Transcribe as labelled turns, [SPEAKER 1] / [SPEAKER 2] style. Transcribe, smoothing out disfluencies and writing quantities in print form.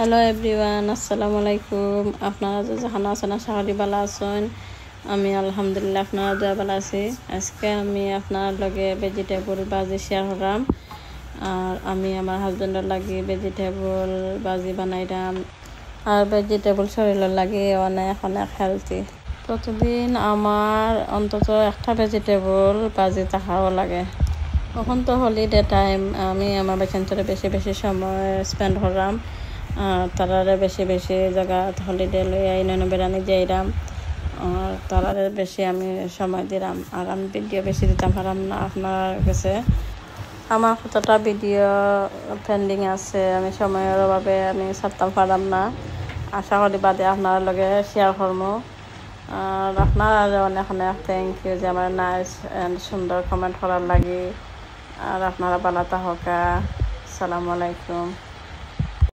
[SPEAKER 1] Hello everyone, আসসালামু আলাইকুম। আপনারা যে যেখানে আছেন আশা করি ভালো আছেন। আমি আলহামদুলিল্লাহ আপনারা দোয়া ভালো আছি। আজকে আমি আপনার লগে ভেজিটেবল ভাজি শেয়ার করলাম। আর আমি আমার হাজবেন্ডের লাগে ভেজিটেবল ভাজি বানাইলাম। আর ভেজিটেবল শরীরের লাগে অনেক অনেক হেলদি। প্রতিদিন আমার অন্তত একটা ভেজিটেবল ভাজি থাকাও লাগে। তখন তো হলিডে টাইম, আমি আমার বাচ্চাদের বেশি বেশি সময় স্পেন্ড করলাম। তারারে বেশি বেশি জায়গা হলিডে লইয়া ইনানো বেড়ানি যাইলাম। আর তারারে বেশি আমি সময় দিলাম। আর আমি ভিডিও বেশি দিতাম পারলাম না আপনার কাছে। আমার কতটা ভিডিও পেন্ডিং আছে, আমি সময়ের অভাবে আমি ছাড়তাম পারলাম না। আশা করি বাদে আপনার লগে শেয়ার করবো। আর আপনার অনেক অনেক থ্যাংক ইউ যে আমার নাইস অ্যান্ড সুন্দর কমেন্ট করার লাগে। আর আপনারা ভালো থাকা। আসসালামু আলাইকুম।